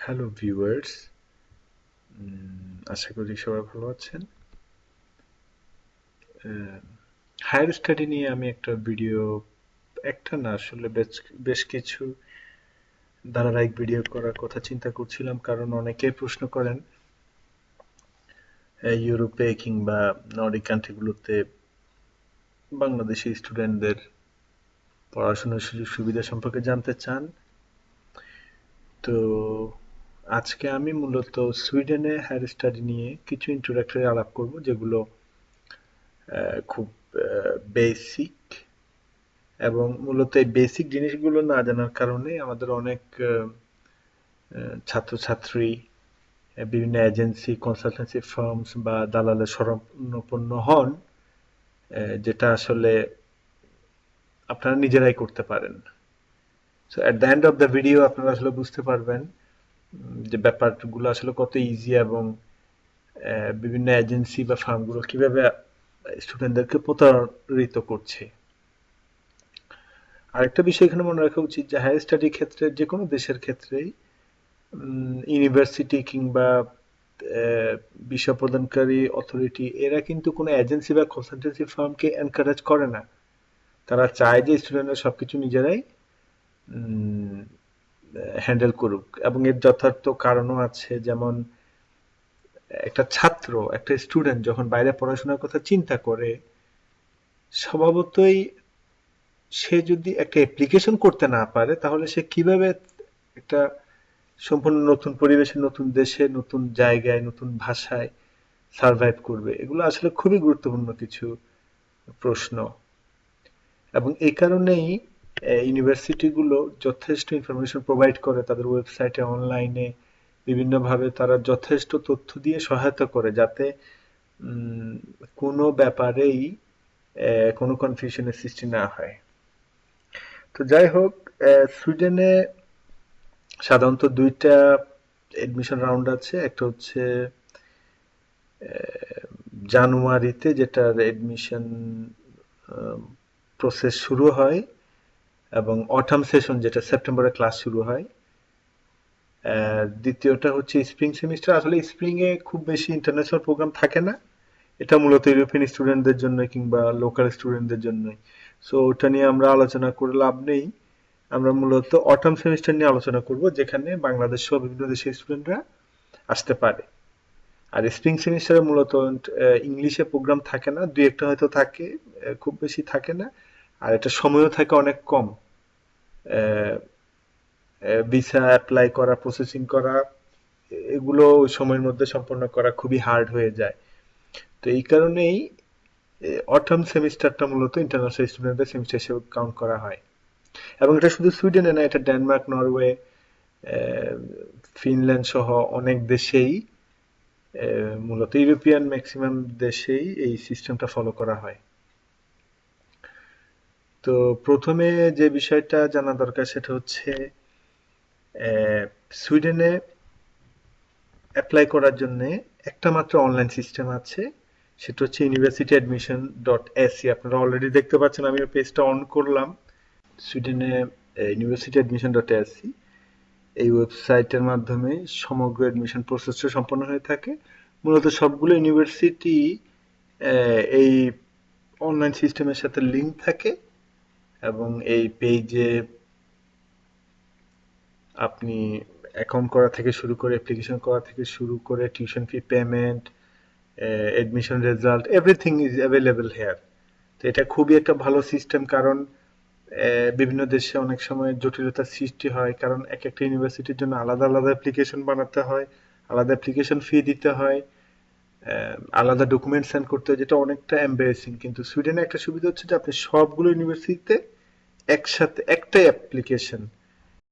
Hello viewers, আশা করি সবাই ভালো আছেন। হায়ার স্টাডি নিয়ে আমি একটা ভিডিও, একটা না আসলে বেশ বেশ কিছু ধারাবাহিক ভিডিও করার কথা চিন্তা করছিলাম, কারণ অনেকেই প্রশ্ন করেন ইউরোপে কিংবা নর্ডিক কান্ট্রিগুলোতে বাংলাদেশি স্টুডেন্টদের পড়াশোনার সুযোগ সুবিধা সম্পর্কে জানতে চান। তো আজকে আমি মূলত সুইডেনে হায়ার স্টাডি নিয়ে কিছু ইন্ট্রোডাক্টরি আলাপ করব, যেগুলো খুব বেসিক, এবং মূলত এই বেসিক জিনিসগুলো না জানার কারণে আমাদের অনেক ছাত্রছাত্রী বিভিন্ন এজেন্সি, কনসালটেন্সি ফার্মস বা দালালের শরণাপন্ন হন, যেটা আসলে আপনারা নিজেরাই করতে পারেন। So at the end of the video আপনারা আসলে বুঝতে পারবেন যে ব্যাপারগুলো আসলে কত ইজি, এবং বিভিন্ন এজেন্সি বা ফার্মগুলো কিভাবে স্টুডেন্টদেরকে প্রতারিত করছে। আরেকটা বিষয় এখানে মনে রাখা উচিত যে হায়ার স্টাডির ক্ষেত্রে, যে কোনো দেশের ক্ষেত্রেই ইউনিভার্সিটি কিংবা বিষয় প্রদানকারী অথরিটি এরা কিন্তু কোনো এজেন্সি বা কনসালটেন্সি ফার্মকে এনকারেজ করে না। তারা চায় যে স্টুডেন্টরা সবকিছু নিজেরাই হ্যান্ডেল করুক, এবং এর যথার্থ কারণও আছে। যেমন একটা ছাত্র, একটা স্টুডেন্ট যখন বাইরে পড়াশোনার কথা চিন্তা করে, স্বভাবতই সে যদি একটা অ্যাপ্লিকেশন করতে না পারে, তাহলে সে কিভাবে একটা সম্পূর্ণ নতুন পরিবেশে, নতুন দেশে, নতুন জায়গায়, নতুন ভাষায় সার্ভাইভ করবে? এগুলো আসলে খুবই গুরুত্বপূর্ণ কিছু প্রশ্ন, এবং এই কারণেই ইউনিভার্সিটিগুলো যথেষ্ট ইনফরমেশন প্রোভাইড করে তাদের ওয়েবসাইটে, অনলাইনে বিভিন্নভাবে তারা যথেষ্ট তথ্য দিয়ে সহায়তা করে, যাতে কোনো ব্যাপারেই কোনো কনফিউশনের সৃষ্টি না হয়। তো যাই হোক, সুইডেনে সাধারণত দুইটা এডমিশন রাউন্ড আছে। একটা হচ্ছে জানুয়ারিতে, যেটার এডমিশন প্রসেস শুরু হয়, এবং অটাম সেশন, যেটা সেপ্টেম্বরে ক্লাস শুরু হয়। দ্বিতীয়টা হচ্ছে স্প্রিং সেমিস্টার। আসলে স্প্রিং এ খুব বেশি ইন্টারন্যাশনাল প্রোগ্রাম থাকে না, এটা মূলত ইউরোপিয়ান স্টুডেন্টদের জন্য কিংবা লোকাল স্টুডেন্টদের জন্যই। সো ওটা নিয়ে আমরা আলোচনা করে লাভ নেই। আমরা মূলত অটাম সেমিস্টার নিয়ে আলোচনা করব, যেখানে বাংলাদেশ সহ বিভিন্ন দেশের স্টুডেন্টরা আসতে পারে। আর স্প্রিং সেমিস্টারে মূলত ইংলিশে প্রোগ্রাম থাকে না, দুই একটা হয়তো থাকে, খুব বেশি থাকে না। আর এটা সময়ও থাকে অনেক কম। ভিসা অ্যাপ্লাই করা, প্রসেসিং করা, এগুলো ওই সময়ের মধ্যে সম্পন্ন করা খুবই হার্ড হয়ে যায়। তো এই কারণেই অটাম সেমিস্টারটা মূলত ইন্টারন্যাশনাল স্টুডেন্টদের সেমিস্টার হিসেবে কাউন্ট করা হয়। এবং এটা শুধু সুইডেনে না, এটা ডেনমার্ক, নরওয়ে, ফিনল্যান্ড সহ অনেক দেশেই, মূলত ইউরোপিয়ান ম্যাক্সিমাম দেশেই এই সিস্টেমটা ফলো করা হয়। তো প্রথমে যে বিষয়টা জানা দরকার সেটা হচ্ছে সুইডেনে অ্যাপ্লাই করার জন্য একটা মাত্র অনলাইন সিস্টেম আছে, সেটা হচ্ছে ইউনিভার্সিটি অ্যাডমিশন ডট এসি। আপনারা অলরেডি দেখতে পাচ্ছেন, আমি পেজটা অন করলাম। সুইডেনে ইউনিভার্সিটি অ্যাডমিশন ডট এসি, এই ওয়েবসাইটের মাধ্যমে সমগ্র অ্যাডমিশন প্রসেসটা সম্পন্ন হয়ে থাকে। মূলত সবগুলো ইউনিভার্সিটি এই অনলাইন সিস্টেমের সাথে লিঙ্ক থাকে, এবং এই পেজে আপনি অ্যাকাউন্ট করা থেকে শুরু করে, অ্যাপ্লিকেশন করা থেকে শুরু করে, tuition fee payment, admission result, everything is available hair. তো এটা খুবই একটা ভালো সিস্টেম, কারণ বিভিন্ন দেশে অনেক সময় জটিলতার সৃষ্টি হয়, কারণ এক একটা ইউনিভার্সিটির জন্য আলাদা আলাদা অ্যাপ্লিকেশন বানাতে হয়, আলাদা অ্যাপ্লিকেশন ফি দিতে হয়, আলাদা ডকুমেন্ট সেন্ড করতে হয়, যেটা অনেকটা এম্বারেসিং। কিন্তু সুইডেনে একটা সুবিধা হচ্ছে যে আপনি সবগুলো ইউনিভার্সিটিতে একসাথে একটাই অ্যাপ্লিকেশন